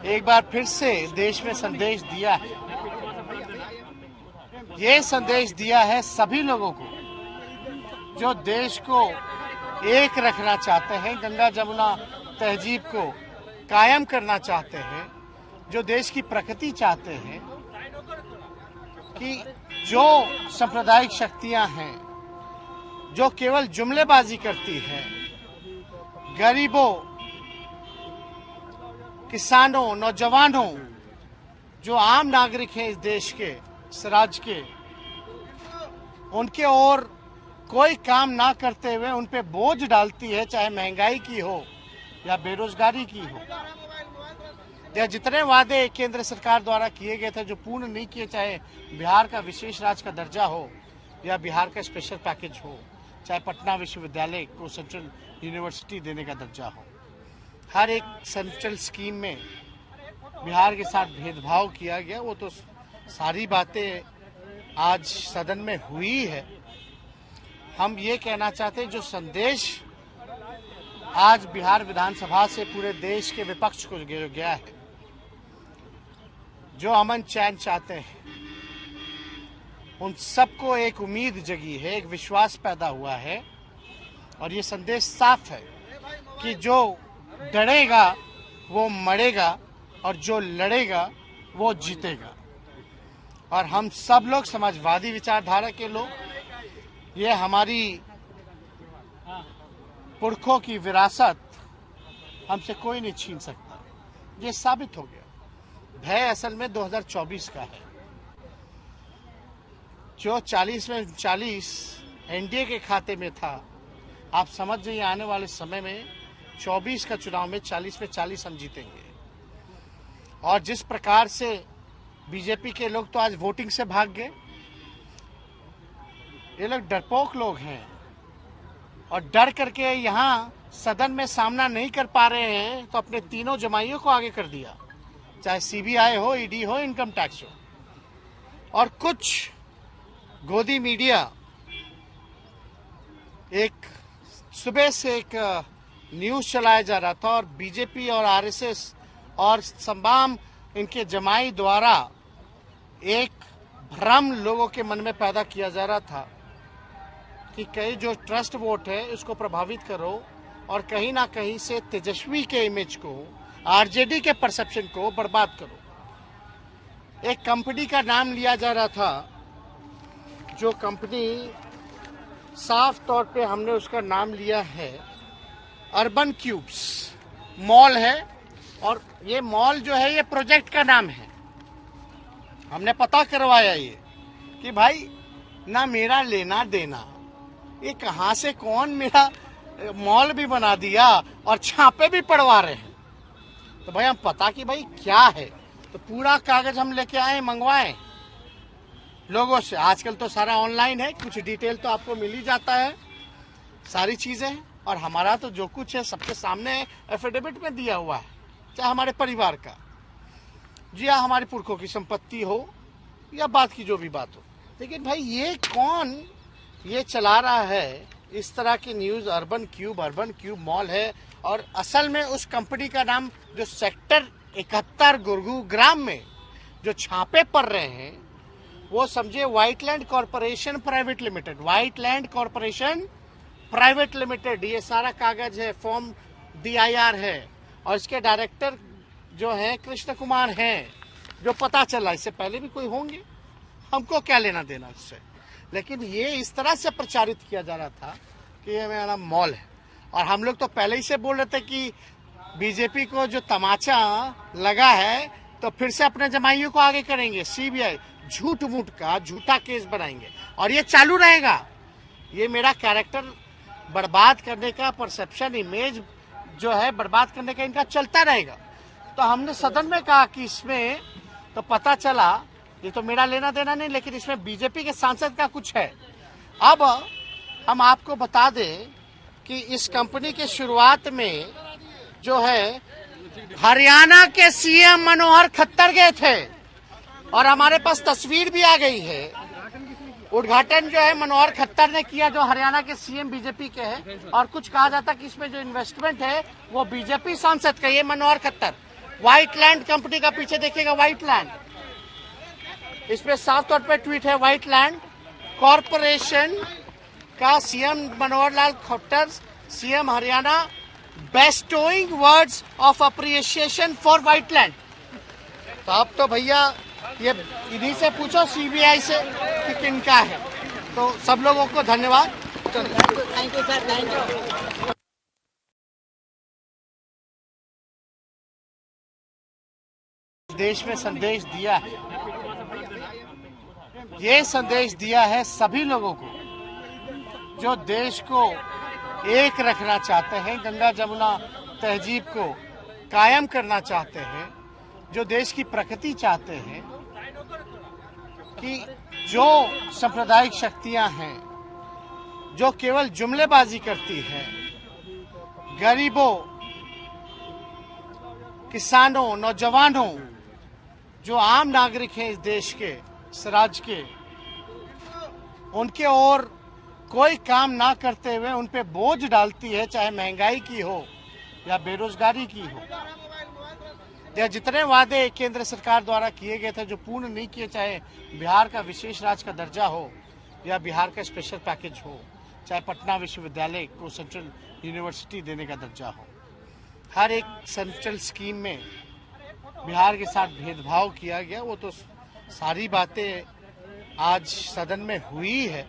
एक बार फिर से देश में संदेश दिया है। ये संदेश दिया है सभी लोगों को जो देश को एक रखना चाहते हैं, गंगा जमुना तहजीब को कायम करना चाहते हैं, जो देश की प्रगति चाहते हैं, कि जो सांप्रदायिक शक्तियां हैं जो केवल जुमलेबाजी करती है, गरीबों, किसानों, नौजवानों, जो आम नागरिक हैं इस देश के, इस राज्य के, उनके ओर कोई काम ना करते हुए उन पे बोझ डालती है, चाहे महंगाई की हो या बेरोजगारी की हो, या जितने वादे केंद्र सरकार द्वारा किए गए थे जो पूर्ण नहीं किए, चाहे बिहार का विशेष राज्य का दर्जा हो या बिहार का स्पेशल पैकेज हो, चाहे पटना विश्वविद्यालय को सेंट्रल यूनिवर्सिटी देने का दर्जा हो, हर एक सेंट्रल स्कीम में बिहार के साथ भेदभाव किया गया। वो तो सारी बातें आज सदन में हुई है। हम ये कहना चाहते हैं जो संदेश आज बिहार विधानसभा से पूरे देश के विपक्ष को गया है, जो अमन चैन चाहते हैं, उन सबको एक उम्मीद जगी है, एक विश्वास पैदा हुआ है, और ये संदेश साफ है कि जो डरेगा वो मरेगा और जो लड़ेगा वो जीतेगा। और हम सब लोग समाजवादी विचारधारा के लोग, ये हमारी पुरखों की विरासत हमसे कोई नहीं छीन सकता। ये साबित हो गया। भय असल में 2024 का है। जो 40 में 40 एनडीए के खाते में था, आप समझ जाइए आने वाले समय में 24 का चुनाव में 40 में 40 हम जीतेंगे। और जिस प्रकार से बीजेपी के लोग तो आज वोटिंग से भाग गए, ये लोग डरपोक लोग हैं और डर करके यहाँ सदन में सामना नहीं कर पा रहे हैं, तो अपने तीनों जमाइयों को आगे कर दिया, चाहे सीबीआई हो, ईडी हो, इनकम टैक्स हो। और कुछ गोदी मीडिया एक सुबह से एक न्यूज चलाया जा रहा था और बीजेपी और आरएसएस और तमाम इनके जमाई द्वारा एक भ्रम लोगों के मन में पैदा किया जा रहा था कि कहीं जो ट्रस्ट वोट है उसको प्रभावित करो और कहीं ना कहीं से तेजस्वी के इमेज को, आरजेडी के परसेप्शन को बर्बाद करो। एक कंपनी का नाम लिया जा रहा था, जो कंपनी साफ तौर पे हमने उसका नाम लिया है अर्बन क्यूब्स मॉल है, और ये मॉल जो है ये प्रोजेक्ट का नाम है। हमने पता करवाया ये कि भाई ना मेरा लेना देना, ये कहाँ से कौन मेरा मॉल भी बना दिया और छापे भी पड़वा रहे हैं। तो भाई हम पता कि भाई क्या है, तो पूरा कागज हम लेके आए, मंगवाए लोगों से। आजकल तो सारा ऑनलाइन है, कुछ डिटेल तो आपको मिल ही जाता है, सारी चीजें। और हमारा तो जो कुछ है सबके सामने एफिडेविट में दिया हुआ है, चाहे हमारे परिवार का, जी हाँ, हमारे पुरखों की संपत्ति हो या बात की जो भी बात हो। लेकिन भाई ये कौन ये चला रहा है इस तरह की न्यूज? अर्बन क्यूब मॉल है, और असल में उस कंपनी का नाम जो सेक्टर 71 गुरुग्राम में जो छापे पड़ रहे हैं, वो समझे Whiteland corporation private limited, Whiteland corporation private limited. ये सारा कागज है, फॉर्म DIR है, और इसके डायरेक्टर जो है कृष्ण कुमार हैं, जो पता चला। इससे पहले भी कोई होंगे, हमको क्या लेना देना उससे। लेकिन ये इस तरह से प्रचारित किया जा रहा था कि ये मेरा मॉल है। और हम लोग तो पहले ही से बोल रहे थे कि बीजेपी को जो तमाचा लगा है तो फिर से अपने जमाइयों को आगे करेंगे, सीबीआई झूठ मूठ का झूठा केस बनाएंगे, और ये चालू रहेगा। ये मेरा कैरेक्टर बर्बाद करने का, परसेप्शन, इमेज जो है बर्बाद करने का इनका चलता रहेगा। तो हमने सदन में कहा कि इसमें तो पता चला ये तो मेरा लेना देना नहीं, लेकिन इसमें बीजेपी के सांसद का कुछ है। अब हम आपको बता दें कि इस कंपनी के शुरुआत में जो है हरियाणा के सीएम मनोहर खट्टर गए थे, और हमारे पास तस्वीर भी आ गई है। उद्घाटन जो है मनोहर खट्टर ने किया, जो हरियाणा के सीएम बीजेपी के हैं, और कुछ कहा जाता कि इसमें जो इन्वेस्टमेंट है वो बीजेपी सांसद का, ये मनोहर खट्टर व्हाइट लैंड कंपनी का पीछे देखिएगा, व्हाइट लैंड, इस पे साफ तौर पे ट्वीट है, व्हाइट लैंड कॉरपोरेशन का CM Manohar Lal Khattar, CM Haryana, bestowing words of appreciation for Whiteland. तो अब तो भैया ये इन्हीं से पूछो, सीबीआई से, कि किनका है। तो सब लोगों को धन्यवाद। Thank you sir, thank you. देश में संदेश दिया है, ये संदेश दिया है सभी लोगों को जो देश को एक रखना चाहते हैं, गंगा जमुना तहजीब को कायम करना चाहते हैं, जो देश की प्रगति चाहते हैं, कि जो सांप्रदायिक शक्तियां हैं जो केवल जुमलेबाजी करती हैं, गरीबों, किसानों, नौजवानों, जो आम नागरिक हैं इस देश के, इस राज्य के, उनके ओर कोई काम ना करते हुए उन पे बोझ डालती है, चाहे महंगाई की हो या बेरोजगारी की हो, या जितने वादे केंद्र सरकार द्वारा किए गए थे जो पूर्ण नहीं किए, चाहे बिहार का विशेष राज्य का दर्जा हो या बिहार का स्पेशल पैकेज हो, चाहे पटना विश्वविद्यालय को सेंट्रल यूनिवर्सिटी देने का दर्जा हो, हर एक सेंट्रल स्कीम में बिहार के साथ भेदभाव किया गया। वो तो सारी बातें आज सदन में हुई है।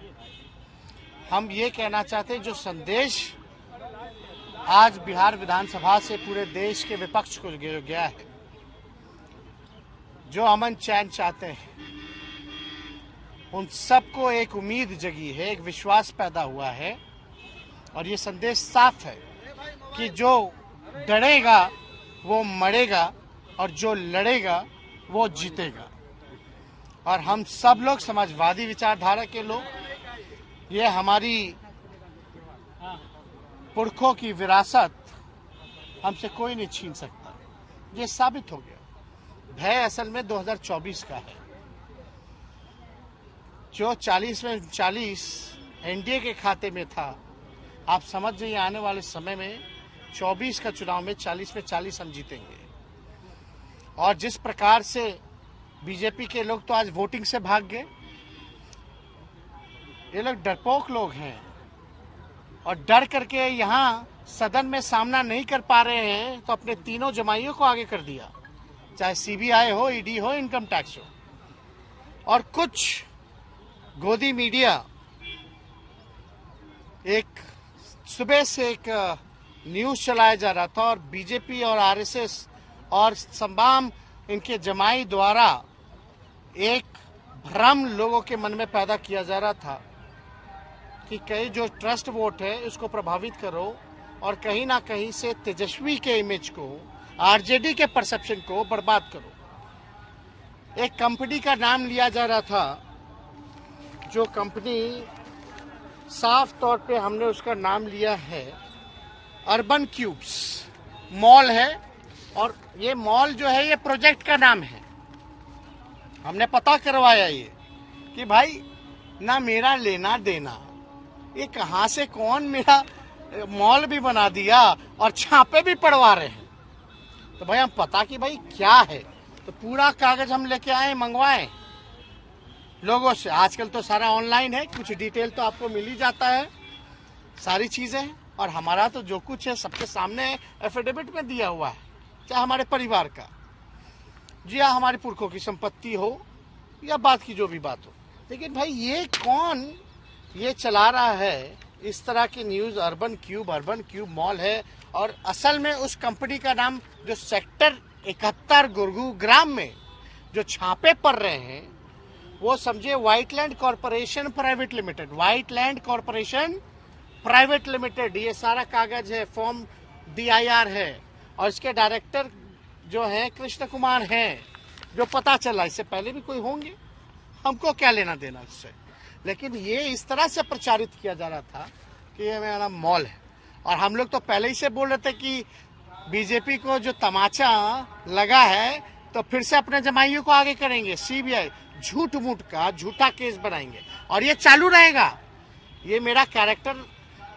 हम ये कहना चाहते हैं, जो संदेश आज बिहार विधानसभा से पूरे देश के विपक्ष को गया है, जो अमन चैन चाहते हैं, उन सबको एक उम्मीद जगी है, एक विश्वास पैदा हुआ है, और ये संदेश साफ है कि जो डरेगा वो मरेगा और जो लड़ेगा वो जीतेगा। और हम सब लोग समाजवादी विचारधारा के लोग, ये हमारी पुरखों की विरासत हमसे कोई नहीं छीन सकता। ये साबित हो गया। भय असल में 2024 का है। जो 40 में 40 एनडीए के खाते में था, आप समझ जाइए आने वाले समय में 24 का चुनाव में 40 में 40 हम जीतेंगे। और जिस प्रकार से बीजेपी के लोग तो आज वोटिंग से भाग गए, ये लोग डरपोक लोग हैं और डर करके यहाँ सदन में सामना नहीं कर पा रहे हैं, तो अपने तीनों जमाइयों को आगे कर दिया, चाहे सीबीआई हो, ईडी हो, इनकम टैक्स हो। और कुछ गोदी मीडिया, एक सुबह से एक न्यूज चलाया जा रहा था और बीजेपी और आरएसएस और तमाम इनके जमाई द्वारा एक भ्रम लोगों के मन में पैदा किया जा रहा था कि कहीं जो ट्रस्ट वोट है उसको प्रभावित करो और कहीं ना कहीं से तेजस्वी के इमेज को, आरजेडी के परसेप्शन को बर्बाद करो। एक कंपनी का नाम लिया जा रहा था, जो कंपनी साफ तौर पे हमने उसका नाम लिया है अर्बन क्यूब्स मॉल है। और ये मॉल जो है ये प्रोजेक्ट का नाम है। हमने पता करवाया ये कि भाई ना मेरा लेना देना, ये कहाँ से कौन मेरा मॉल भी बना दिया और छापे भी पड़वा रहे हैं। तो भाई हम पता कि भाई क्या है, तो पूरा कागज हम लेके आए, मंगवाए लोगों से। आजकल तो सारा ऑनलाइन है, कुछ डिटेल तो आपको मिल ही जाता है, सारी चीजें। और हमारा तो जो कुछ है सबके सामने एफिडेविट में दिया हुआ है, चाहे हमारे परिवार का, जी हाँ, हमारे पुरखों की संपत्ति हो या बात की जो भी बात हो। लेकिन भाई ये कौन ये चला रहा है इस तरह की न्यूज? अर्बन क्यूब मॉल है। और असल में उस कंपनी का नाम, जो सेक्टर 71 गुरुग्राम में जो छापे पड़ रहे हैं, वो समझे white land corporation private limited, white land corporation private limited. ये सारा कागज है, फॉर्म DIR है, और इसके डायरेक्टर जो है कृष्ण कुमार हैं, जो पता चला। इससे पहले भी कोई होंगे, हमको क्या लेना देना उससे। लेकिन ये इस तरह से प्रचारित किया जा रहा था कि ये मेरा मॉल है। और हम लोग तो पहले ही से बोल रहे थे कि बीजेपी को जो तमाचा लगा है तो फिर से अपने जमाइयों को आगे करेंगे, सीबीआई झूठ मूठ का झूठा केस बनाएंगे और ये चालू रहेगा। ये मेरा कैरेक्टर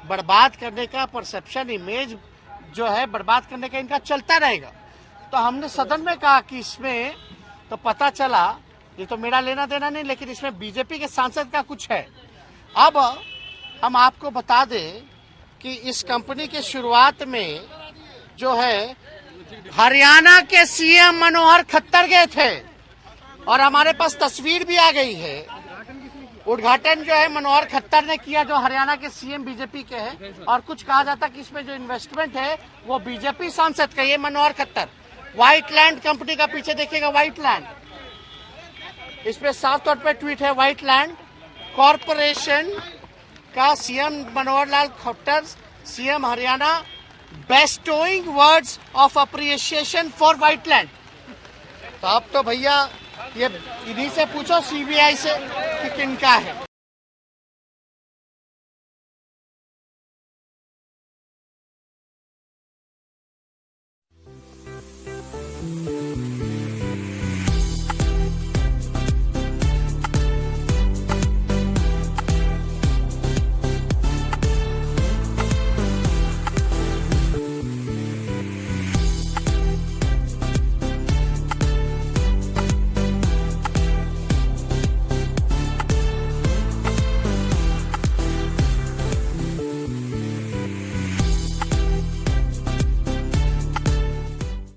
बर्बाद करने का, परसेप्शन, इमेज जो है बर्बाद करने का इनका चलता रहेगा। तो हमने सदन में कहा कि इसमें तो पता चला, ये तो मेरा लेना देना नहीं, लेकिन इसमें बीजेपी के सांसद का कुछ है। अब हम आपको बता दें कि इस कंपनी के शुरुआत में जो है हरियाणा के सीएम मनोहर खट्टर गए थे और हमारे पास तस्वीर भी आ गई है। उद्घाटन जो है मनोहर खट्टर ने किया, जो हरियाणा के सीएम बीजेपी के हैं, और कुछ कहा जाता है कि इसमें जो इन्वेस्टमेंट है वो बीजेपी सांसद का। ये मनोहर खट्टर व्हाइट लैंड कंपनी का पीछे देखिएगा, व्हाइट लैंड, इस पे साफ तौर पे ट्वीट है, व्हाइट लैंड कॉरपोरेशन का CM Manohar Lal Khattar, CM Haryana, bestowing words of appreciation for Whiteland. तो अब तो भैया ये इन्हीं से पूछो, सीबीआई से, कि किनका है।